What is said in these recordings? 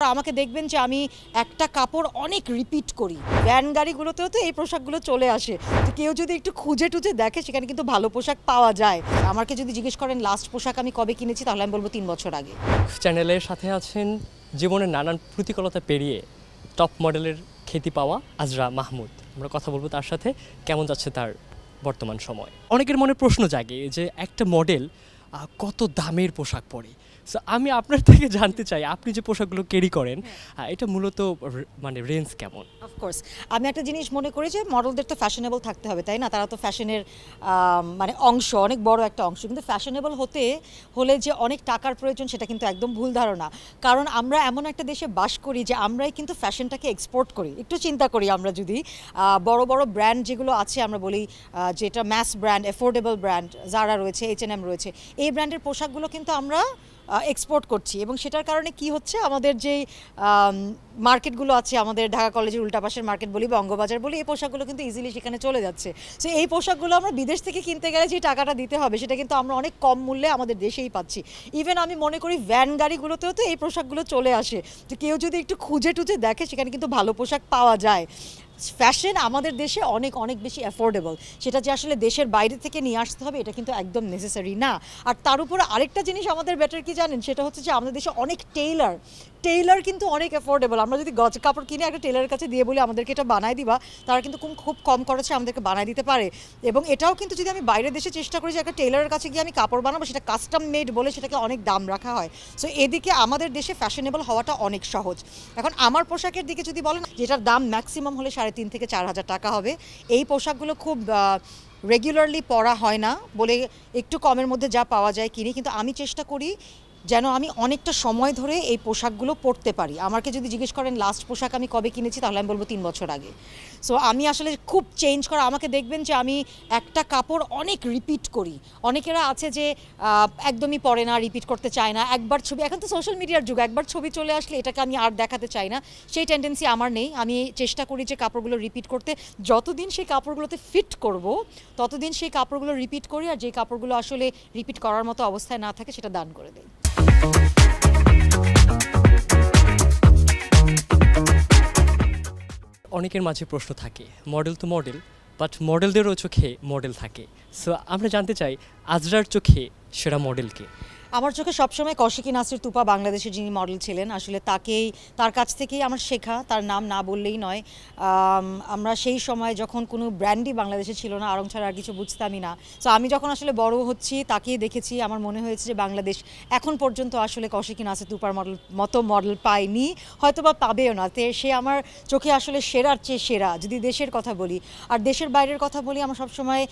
আমাকে দেখবেন যে আমি একটা কাপড় অনেক রিপিট করি। ভ্যান গাড়িগুলোতেও তো এই পোশাকগুলো চলে আসে। তো কেউ যদি একটু খুঁজে টুজে দেখে সেখানে কিন্তু ভালো পোশাক পাওয়া যায়। আমাকে যদি জিজ্ঞেস করেন লাস্ট পোশাক আমি কবে কিনেছি, তাহলে আমি বলবো 3 বছর আগে। চ্যানেলের সাথে আছেন জীবনের নানান প্রতিকূলতা পেরিয়ে টপ মডেলের খ্যাতি পাওয়া আজরা মাহমুদ। আমরা কথা বলবো তার সাথে, কেমন যাচ্ছে তার বর্তমান সময়। অনেকের মনে প্রশ্ন জাগে যে একটা মডেল কত দামের পোশাক পরে। সো আমি আপনার থেকে জানতে চাই, আপনি যে পোশাকগুলো ক্যারি করেন এটা মূলত মানে রেঞ্জ কেমন? অফকোর্স আমি একটা জিনিস মনে করি যে মডেলদের তো ফ্যাশনেবল থাকতে হবে, তাই না? তারা তো ফ্যাশনের মানে অংশ, অনেক বড় একটা অংশ। কিন্তু ফ্যাশনেবল হতে হলে যে অনেক টাকার প্রয়োজন, সেটা কিন্তু একদম ভুল ধারণা। কারণ আমরা এমন একটা দেশে বাস করি যে আমরাই কিন্তু ফ্যাশনটাকে এক্সপোর্ট করি। একটু চিন্তা করি, আমরা যদি বড় বড় ব্র্যান্ড যেগুলো আছে, আমরা বলি যেটা ম্যাস ব্র্যান্ড, অ্যাফোর্ডেবল ব্র্যান্ড, জারা রয়েছে, H&M রয়েছে, এই ব্র্যান্ডের পোশাকগুলো কিন্তু আমরা এক্সপোর্ট করছি। এবং সেটার কারণে কি হচ্ছে, আমাদের যেই মার্কেটগুলো আছে, আমাদের ঢাকা কলেজের উল্টাপাশের মার্কেট বলি, বঙ্গবাজার বলি, এই পোশাকগুলো কিন্তু ইজিলি সেখানে চলে যাচ্ছে। সো এই পোশাকগুলো আমরা বিদেশ থেকে কিনতে গেলে যে টাকাটা দিতে হবে, সেটা কিন্তু আমরা অনেক কম মূল্যে আমাদের দেশেই পাচ্ছি। ইভেন আমি মনে করি ভ্যান গাড়িগুলোতেও তো এই পোশাকগুলো চলে আসে। তো কেউ যদি একটু খুঁজে টুজে দেখে সেখানে কিন্তু ভালো পোশাক পাওয়া যায়। ফ্যাশন আমাদের দেশে অনেক অনেক বেশি অ্যাফোর্ডেবল। সেটা যে আসলে দেশের বাইরে থেকে নিয়ে আসতে হবে, এটা কিন্তু একদম নেসেসারি না। আর তার উপরে আরেকটা জিনিস আমাদের বেটার কি জানেন, সেটা হচ্ছে যে আমাদের দেশে অনেক টেইলার কিন্তু অনেক অ্যাফোর্ডেবল। আমরা যদি গজ কাপড় কিনে একটা টেইলারের কাছে দিয়ে বলি আমাদেরকে এটা বানায় দিবা, তারা কিন্তু খুব কম খরচে আমাদেরকে বানায় দিতে পারে। এবং এটাও কিন্তু যদি আমি বাইরের দেশে চেষ্টা করি যে একটা টেইলারের কাছে গিয়ে আমি কাপড় বানাবো, সেটা কাস্টম মেড বলে সেটাকে অনেক দাম রাখা হয়। সো এদিকে আমাদের দেশে ফ্যাশনেবল হওয়াটা অনেক সহজ। এখন আমার পোশাকের দিকে যদি বলেন, যেটার দাম ম্যাক্সিমাম হলে 3,500 থেকে 4,000 টাকা হবে। এই পোশাকগুলো খুব রেগুলারলি পরা হয় না বলে একটু কমের মধ্যে যা পাওয়া যায় কিনি। কিন্তু আমি চেষ্টা করি যেন আমি অনেকটা সময় ধরে এই পোশাকগুলো পরতে পারি। আমাকে যদি জিজ্ঞেস করেন লাস্ট পোশাক আমি কবে কিনেছি, তাহলে আমি বলবো 3 বছর আগে। সো আমি আসলে খুব চেঞ্জ করা, আমাকে দেখবেন যে আমি একটা কাপড় অনেক রিপিট করি। অনেকেরা আছে যে একদমই পরে না, রিপিট করতে চায় না। একবার ছবি, এখন তো সোশ্যাল মিডিয়ার যুগ, একবার ছবি চলে আসলে এটাকে আমি আর দেখাতে চাই না, সেই টেন্ডেন্সি আমার নেই। আমি চেষ্টা করি যে কাপড়গুলো রিপিট করতে, যতদিন সেই কাপড়গুলোতে ফিট করব ততদিন সেই কাপড়গুলো রিপিট করি। আর যে কাপড়গুলো আসলে রিপিট করার মতো অবস্থায় না থাকে, সেটা দান করে দিই। অনেকের মাঝে প্রশ্ন থাকে, মডেল তো মডেল, বাট মডেলদেরও চোখে মডেল থাকে। সো আমরা জানতে চাই, আজরার চোখে সেরা মডেলকে? আমার চোখে সবসময় কৌশিকী নাসির তুপা, বাংলাদেশের যিনি মডেল ছিলেন, আসলে তার কাছ থেকেই আমার শেখা। তার নাম না বললেই নয়। আমরা সেই সময় যখন কোনো ব্র্যান্ডই বাংলাদেশে ছিল না, আড়ং ছাড়া আর কিছু বুঝতামই না। সো আমি যখন আসলে বড় হচ্ছি, তাকেই দেখেছি, আমার মনে হয়েছে যে বাংলাদেশ এখন পর্যন্ত আসলে কৌশিকী নাসির তুপার মতো মডেল পায়নি, হয়তো বা পাবেও না। সে আমার চোখে আসলে সেরার চেয়ে সেরা, যদি দেশের কথা বলি। আর দেশের বাইরের কথা বলি, আমার সবসময়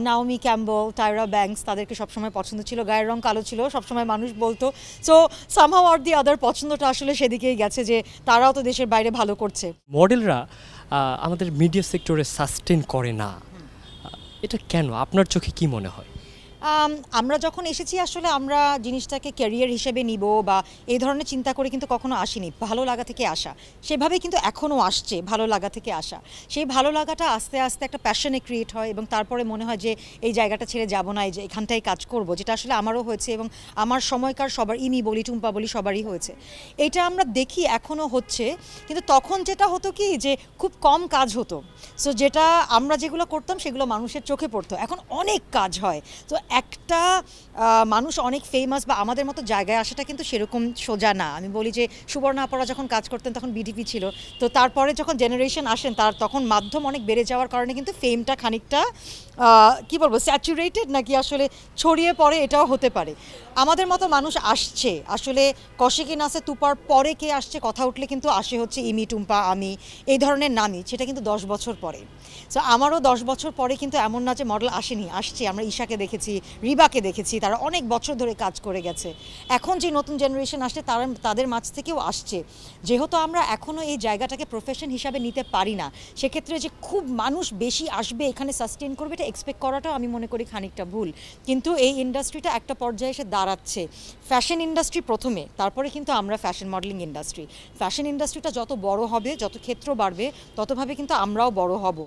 নাওমি ক্যাম্পবেল, টায়রা ব্যাংকস, তাদেরকে সবসময় পছন্দ ছিল। গায়ের রং কালো ছিল, সবসময় মানুষ বলতো। সো সামহাউ অর দি আদার পছন্দটা আসলে সেদিকেই গেছে, যে তারাও তো দেশের বাইরে ভালো করছে। মডেলরা আমাদের মিডিয়া সেক্টরে সাস্টেন করে না, এটা কেন? আপনার চোখে কি মনে হয়? আমরা যখন এসেছি, আসলে আমরা জিনিসটাকে ক্যারিয়ার হিসেবে নিব বা এই ধরনের চিন্তা করে কিন্তু কখনো আসিনি। ভালো লাগা থেকে আসা, সেভাবেই কিন্তু এখনও আসছে, ভালো লাগা থেকে আসা। সেই ভালো লাগাটা আস্তে আস্তে একটা প্যাশনে ক্রিয়েট হয়, এবং তারপরে মনে হয় যে এই জায়গাটা ছেড়ে যাব না, এই যে এখানটাই কাজ করব, যেটা আসলে আমারও হয়েছে এবং আমার সময়কার সবার, ইনি বলি, টুম্পা বলি, সবারই হয়েছে। এটা আমরা দেখি এখনও হচ্ছে। কিন্তু তখন যেটা হতো কি, যে খুব কম কাজ হতো। সো যেটা আমরা যেগুলো করতাম সেগুলো মানুষের চোখে পড়তো। এখন অনেক কাজ হয়। তো একটা মানুষ অনেক ফেমাস বা আমাদের মতো জায়গায় আসাটা কিন্তু সেরকম সোজা না। আমি বলি যে সুবর্ণা আপারা যখন কাজ করতেন তখন বিডিপি ছিল। তো তারপরে যখন জেনারেশন আসেন, তখন মাধ্যম অনেক বেড়ে যাওয়ার কারণে কিন্তু ফেমটা খানিকটা কি বলবো, স্যাচুরেটেড নাকি আসলে ছড়িয়ে পড়ে, এটাও হতে পারে। আমাদের মতো মানুষ আসছে, আসলে কৌশিকী নাসির তুপার পরে কে আসছে কথা উঠলে কিন্তু আসে হচ্ছে ইমি, টুম্পা, আমি, এই ধরনের নামই। সেটা কিন্তু 10 বছর পরে। সো আমারও 10 বছর পরে কিন্তু এমন না যে মডেল আসেনি, আসছে। আমরা ঈশাকে দেখেছি, রিবাকে দেখেছি, তারা অনেক বছর ধরে কাজ করে গেছে। এখন যে নতুন জেনারেশন আসছে, তাদের মাঝ থেকেও আসছে। যেহেতু আমরা এখনও এই জায়গাটাকে প্রফেশন হিসাবে নিতে পারি না, সেক্ষেত্রে যে খুব মানুষ বেশি আসবে, এখানে সাস্টেন করবে, এটা এক্সপেক্ট করাটাও আমি মনে করি খানিকটা ভুল। কিন্তু এই ইন্ডাস্ট্রিটা একটা পর্যায়ে এসে দাঁড়াচ্ছে। ফ্যাশন ইন্ডাস্ট্রি প্রথমে, তারপরে কিন্তু আমরা ফ্যাশন মডেলিং ইন্ডাস্ট্রি। ফ্যাশন ইন্ডাস্ট্রিটা যত বড় হবে, যত ক্ষেত্র বাড়বে, ততভাবে কিন্তু আমরাও বড় হব।